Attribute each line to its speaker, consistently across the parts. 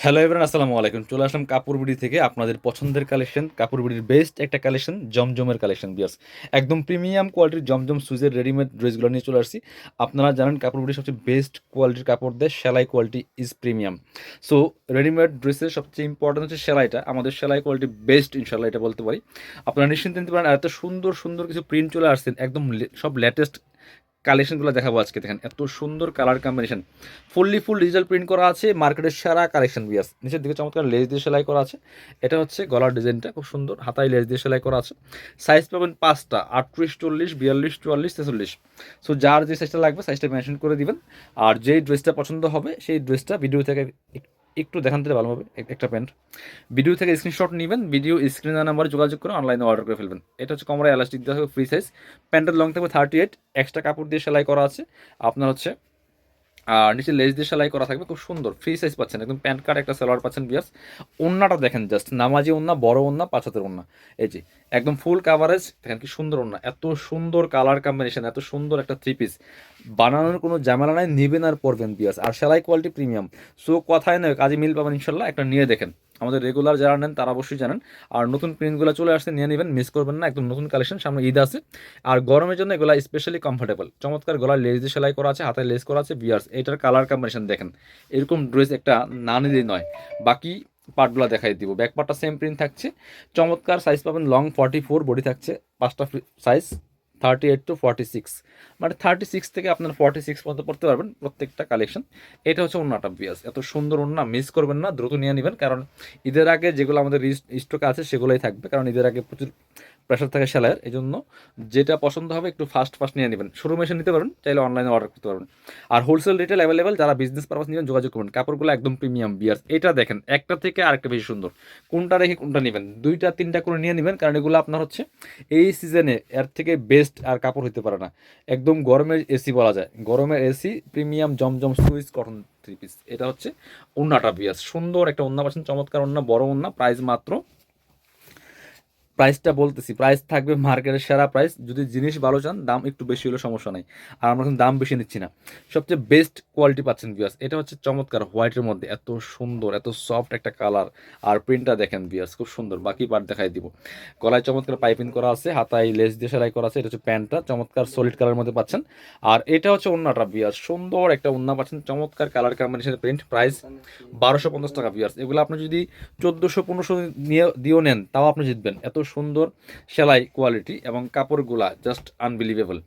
Speaker 1: Hello everyone, আসসালামু আলাইকুম। চলে আসলাম কাপড় বিডি থেকে আপনাদের পছন্দের কালেকশন, কাপড় বিডির বেস্ট একটা কালেকশন, জমজমের কালেকশন বিয়ার্স। একদম প্রিমিয়াম কোয়ালিটির জমজম সুইজের রেডিমেড ড্রেসগুলো নিয়ে চলে আসছি। আপনারা জানেন কাপড় বিডির সবচেয়ে বেস্ট কোয়ালিটির কাপড় দেয়, সেলাই quality is premium. So readymade ড্রেসের সবচেয়ে ইম্পর্টেন্ট হচ্ছে সেলাইটা। আমাদের সেলাই কোয়ালিটি বেস্ট, ইনশাল্লাহ এটা বলতে পারি। আপনারা নিশ্চিন্তে নিতে পারেন। আর এত সুন্দর সুন্দর কিছু প্রিন্ট চলে আসছেন, একদম সব লেটেস্ট কালেকশনগুলো দেখাবো আজকে। দেখেন এত সুন্দর colour combination, full digital print করা আছে, মার্কেটের সেরা কালেকশন বিয়াস। নিচের দিকে চমৎকার লেস দিয়ে সেলাই করা আছে। এটা হচ্ছে গলার ডিজাইনটা, খুব সুন্দর, হাতায় লেস দিয়ে সেলাই করা আছে। সাইজ পাবেন পাঁচটা, 38, 40, 42, 44, 46। সো যার যে সাইজটা লাগবে সাইজটা মেনশন করে দিবেন। আর যেই ড্রেসটা পছন্দ হবে সেই ড্রেসটা ভিডিও থেকে একটু দেখান দিলে ভালো হবে। একটা প্যান্ট ভিডিও থেকে স্ক্রিনশট নেবেন, ভিডিও স্ক্রিনের নাম্বারে যোগাযোগ করে অনলাইনে অর্ডার করে ফেলবেন। এটা হচ্ছে কোমরে এলাস্টিক দেওয়া হবে, ফ্রি সাইজ। প্যান্টের লং থাকবে 38, এক্সট্রা কাপড় দিয়ে সেলাই করা আছে আপনার হচ্ছে। আর নিচে লেস দিয়ে সেলাই করা থাকবে, খুব সুন্দর ফ্রি সাইজ পাচ্ছেন, একদম প্যান্ট কাট একটা সালোয়ার পাচ্ছেন বিয়ার্স। ওন্নাটা দেখেন, জাস্ট নামাজি ওন্না, বড় ওন্না, 5 হাতের ওন্না। এই যে একদম ফুল কাভারেজ, দেখেন কি সুন্দর ওন্না, এত সুন্দর কালার কম্বিনেশন, এত সুন্দর একটা থ্রি পিস। বানানোর কোনো ঝামেলা নাই, নেবেন আর পরবেন বিয়ার্স। আর সেলাই কোয়ালিটি প্রিমিয়াম। সো কথায় নয়, কাজে মিল পাবেন ইনশাল্লাহ। একটা নিয়ে দেখেন, আমাদের রেগুলার যারা নেন তারা অবশ্যই জানেন। আর নতুন প্রিন্টগুলো চলে আসছে, নিয়ে নেবেন, মিস করবেন না। একদম নতুন কালেকশন, সামনে ঈদ আছে। আর গরমের জন্য এগুলো স্পেশালি কমফোর্টেবল। চমৎকার গলায় লেস দিয়ে সেলাই করা আছে, হাতায় লেস করা আছে বিয়ার্স। এটার কালার কম্বিনেশন দেখেন, এরকম ড্রেস একটা না নিলেই নয়। বাকি পার্টগুলো দেখাই দিব। ব্যাক পার্টটা সেম প্রিন্ট থাকছে, চমৎকার। সাইজ পাবেন লং 44, বডি থাকছে 5টা সাইজ, 38 to 46, মানে 36 থেকে আপনার 46 পর্যন্ত পড়তে পারবেন প্রত্যেকটা কালেকশন। এটা হচ্ছে ওন্নাটা বিয়াস, এত সুন্দর ওন্না, মিস করবেন না, দ্রুত নিয়ে নেবেন। কারণ ঈদের আগে যেগুলো আমাদের স্টকে আছে সেগুলোই থাকবে, কারণ ঈদের আগে প্রচুর প্রেশার থাকে সেলাইয়ের। এই জন্য যেটা পছন্দ হবে একটু ফাস্ট ফাস্ট নিয়ে নেবেন। শোরুমে এসে নিতে পারবেন, চাইলে অনলাইনে অর্ডার করতে পারবেন। আর হোলসেল রিটেল অ্যাভেলেবেল, যারা বিজনেস পারপাস নেবেন যোগাযোগ করবেন। কাপড়গুলো একদম প্রিমিয়াম বিয়ার্স। এটা দেখেন, একটা থেকে আরেকটা বেশি সুন্দর। কোনটা রেখে কোনটা নেবেন, দুইটা তিনটা করে নিয়ে নেবেন, কারণ এগুলো আপনার হচ্ছে এই সিজনে এর থেকে বেস্ট আর কাপড় হতে পারে না। একদম গরমের এসি বলা যায়, গরমের এসি প্রিমিয়াম জমজম সুইস কটন থ্রি পিস। এটা হচ্ছে ওন্নাটা বিয়ার্স, সুন্দর একটা ওন্না পাচ্ছেন, চমৎকার ওন্না, বড় ওন্না। প্রাইস মাত্র, প্রাইসটা বলতেছি, প্রাইস থাকবে মার্কেটের সেরা প্রাইস। যদি জিনিস ভালো চান, দাম একটু বেশি হলে সমস্যা নাই। আর আমরা কিন্তু দাম বেশি নিচ্ছি না, সবচেয়ে বেস্ট কোয়ালিটি পাচ্ছেন বিয়ার্স। এটা হচ্ছে চমৎকার হোয়াইটের মধ্যে, এত সুন্দর, এত সফট একটা কালার। আর প্রিন্টটা দেখেন বিয়ার্স, খুব সুন্দর। বাকি পার্ট দেখাই দিব। গলায় চমৎকার পাইপিং করা আছে, হাতায় লেস দিয়ে সেলাই করা আছে। এটা হচ্ছে প্যান্টটা, চমৎকার সলিড কালারের মধ্যে পাচ্ছেন। আর এটা হচ্ছে ওন্নাটা বিয়ার্স, সুন্দর একটা ওন্না পাচ্ছেন, চমৎকার কালার কম্বিনেশনের প্রিন্ট। প্রাইস 1250 টাকা বিয়ার্স। এগুলো আপনি যদি 1400-1500 নিয়ে দিয়েও নেন, তাও আপনি জিতবেন। এত সুন্দর সেলাই কোয়ালিটি এবং কাপড়গুলা জাস্ট আনবিলিভেবল।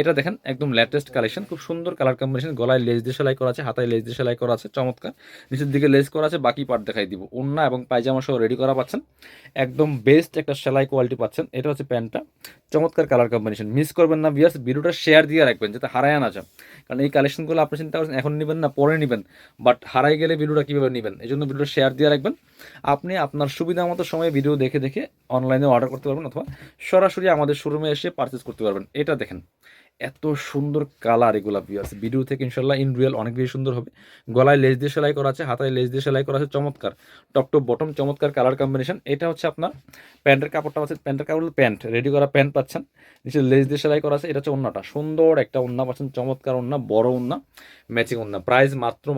Speaker 1: এটা দেখেন একদম লেটেস্ট কালেকশন, খুব সুন্দর কালার কম্বিনেশন। গলায় লেস দিয়ে সেলাই করা আছে, হাতায় লেস দিয়ে সেলাই করা আছে, চমৎকার। নিচের দিকে লেস করা আছে। বাকি পার্ট দেখাই দিব। ওড়না এবং পায়জামা সহ রেডি করা পাচ্ছেন, একদম বেস্ট একটা সেলাই কোয়ালিটি পাচ্ছেন। এটা হচ্ছে প্যান্টটা, চমৎকার কালার কম্বিনেশন। মিস করবেন না ভিউয়ার্স, ভিডিওটা শেয়ার দিয়ে রাখবেন যাতে হারায় না যায়। কারণ এই কালেকশনগুলো আপনি চিন্তা করছেন এখন নেবেন না পরে নেবেন, বাট হারাই গেলে ভিডিওটা কীভাবে নেবেন। এই জন্য ভিডিওটা শেয়ার দিয়ে রাখবেন। আপনি আপনার সুবিধা মতো সময়ে ভিডিও দেখে দেখে অনলাইনে অর্ডার করতে পারবেন, অথবা সরাসরি আমাদের শোরুমে এসে পারচেস করতে পারবেন। এটা দেখেন এত সুন্দর কালার, এগুলা ভিউয়ার্স ভিডিও থেকে ইনশাল্লাহ ইন রিয়েল অনেক বেশি সুন্দর হবে। গলায় লেস দিয়ে সেলাই করা আছে, হাতায় লেস দিয়ে সেলাই করা আছে, চমৎকার। টপ টু বটম চমৎকার কালার কম্বিনেশন। এটা হচ্ছে আপনার প্যান্টের কাপড়টা আছে, প্যান্টের কাপড় প্যান্ট রেডি করা প্যান্ট পাচ্ছেন, নিচে লেস দিয়ে সেলাই করা আছে। এটা হচ্ছে ওন্নাটা, সুন্দর একটা ওন্না পাচ্ছেন, চমৎকার ওন্না, বড় ওন্না, ম্যাচিং ওন্না। প্রাইস মাত্র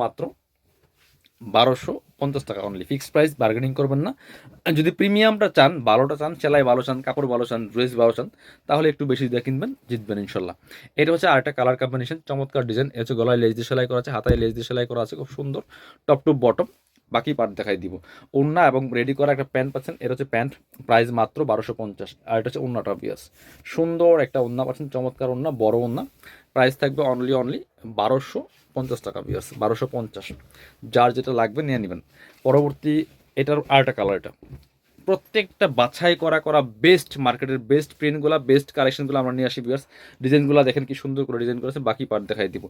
Speaker 1: 1250 টাকা অনলি, ফিক্সড প্রাইস, বার্গেনিং করবেন না। যদি প্রিমিয়ামটা চান, ভালোটা চান, সেলাই ভালো চান, কাপড় ভালো চান, ড্রেস ভালো চান, তাহলে একটু বেশি দিয়ে কিনবেন, জিতবেন ইনশাল্লাহ। এটা হচ্ছে আরেকটা কালার কম্বিনেশন, চমৎকার ডিজাইন। এটা হচ্ছে গলায় লেস দিয়ে সেলাই করা আছে, হাতায় লেস দিয়ে সেলাই করা আছে, খুব সুন্দর। টপ টু বটম, বাকি পার্ট দেখাই দিব। ওড়না এবং রেডি করা একটা প্যান্ট পাচ্ছেন, এটা হচ্ছে প্যান্ট, প্রাইস মাত্র 1250। আর এটা হচ্ছে ওড়নাটা বিয়াস, সুন্দর একটা ওড়না পাচ্ছেন, চমৎকার ওড়না, বড় ওড়না। প্রাইস থাকবে অনলি 1250 টাকা বিয়াস, 1250। যার যেটা লাগবে নিয়ে নেবেন। পরবর্তী, এটার আরেকটা কালার। এটা প্রত্যেকটা বাছাই করা করা বেস্ট, মার্কেটের বেস্ট প্রিন্টগুলো, বেস্ট কালেকশনগুলো আমরা নিয়ে আসি ভিউয়ার্স। ডিজাইনগুলো দেখেন কি সুন্দর করে ডিজাইন করেছে। বাকি পার্ট দেখাই দিব।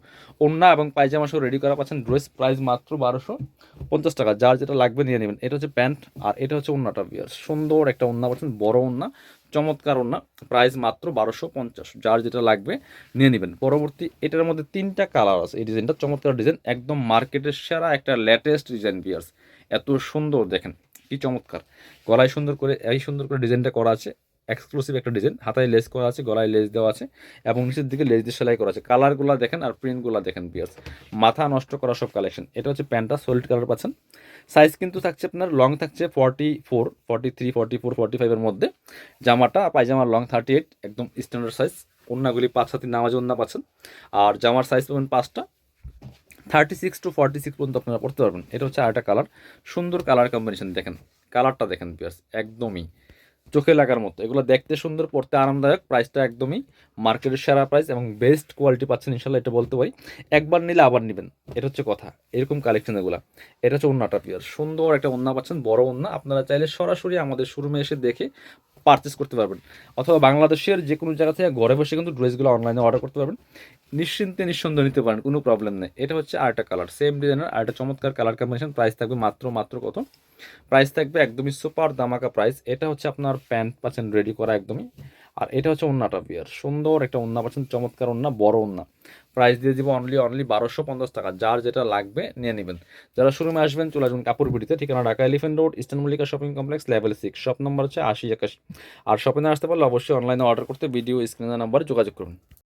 Speaker 1: ওড়না এবং পায়জামা সহ রেডি করা পাচ্ছেন, ড্রেস প্রাইস মাত্র 1250 টাকা। যার যেটা লাগবে নিয়ে নেবেন। এটা হচ্ছে প্যান্ট, আর এটা হচ্ছে ওড়নাটা ভিউয়ার্স, সুন্দর একটা ওড়না পাচ্ছেন, বড় ওড়না, চমৎকার ওড়না। প্রাইস মাত্র 1250। যার যেটা লাগবে নিয়ে নেবেন। পরবর্তী, এটার মধ্যে 3টা কালার আছে। এই ডিজাইনটা চমৎকার ডিজাইন, একদম মার্কেটের সেরা একটা লেটেস্ট ডিজাইন ভিউয়ার্স। এত সুন্দর দেখেন কি চমৎকার। গলায় সুন্দর করে, এই সুন্দর করে ডিজাইনটা করা আছে, এক্সক্লুসিভ একটা ডিজাইন। হাতায় লেস করা আছে, গলায় লেস দেওয়া আছে, এবং নিচের দিকে লেস দিয়ে সেলাই করা আছে। কালারগুলো দেখেন আর প্রিন্টগুলো দেখেন বিয়ার্স, মাথা নষ্ট করা সব কালেকশন। এটা হচ্ছে প্যান্টটা, সলিড কালার পাচ্ছেন। সাইজ কিন্তু থাকছে আপনার লং থাকছে 44, 43, 44, 45 এর মধ্যে। জামাটা পায়জামার লং 38, একদম স্ট্যান্ডার্ড সাইজ। ওড়নাগুলি 5 হাতি নামাজি ওড়না পাচ্ছেন। আর জামার সাইজ পাবেন 5টা, 36 to 46 পর্যন্ত আপনারা পড়তে পারবেন। এটা হচ্ছে আরেকটা কালার, সুন্দর কালার কম্বিনেশন। দেখেন কালারটা দেখেন ভিউয়ার্স, একদমই চোখে লাগার মতো। এগুলো দেখতে সুন্দর, পড়তে আরামদায়ক, প্রাইসটা একদমই মার্কেটের সেরা প্রাইস এবং বেস্ট কোয়ালিটি পাচ্ছেন ইনশাল্লাহ, এটা বলতে পারি। একবার নিলে আবার নেবেন, এটা হচ্ছে কথা। এরকম কালেকশন এগুলা। এটা হচ্ছে ওন্নাটা পিওর, সুন্দর একটা ওন্না পাচ্ছেন, বড় ওন্না। আপনারা চাইলে সরাসরি আমাদের শোরুমে এসে দেখে পারচেস করতে পারবেন, অথবা বাংলাদেশের যে কোনো জায়গা থেকে ঘরে বসে কিন্তু ড্রেসগুলো অনলাইনে অর্ডার করতে পারবেন। নিশ্চিন্তে নিঃসন্দেহে নিতে পারেন, কোনো প্রবলেম নেই। এটা হচ্ছে আরেকটা কালার, সেম ডিজাইনের আরেকটা চমৎকার কালার কম্বিনেশন। প্রাইস থাকবে মাত্র কত, প্রাইস থাকবে একদমই সুপার দামাকা প্রাইস। এটা হচ্ছে আপনার প্যান্ট পাচ্ছেন রেডি করা একদমই। আর এটা হচ্ছে ওন্নাটা বিয়ার, সুন্দর একটা ওন্না পাচ্ছেন, চমৎকার ওন্না, বড় ওন্না। প্রাইস দিয়ে দিব অনলি 1250 টাকা। যার যেটা লাগবে নিয়ে নেবেন। যারা শোরুমে আসবেন চলে আসবেন কাপড় বিডিতে, ঠিকানা Dhaka elephant road, eastern Mallika shopping complex, level 6, shop number হচ্ছে 80 81। আর শপিংয়ে আসতে পারলে অবশ্যই অনলাইনে অর্ডার করতে ভিডিও স্ক্রিনের নাম্বারে যোগাযোগ করুন।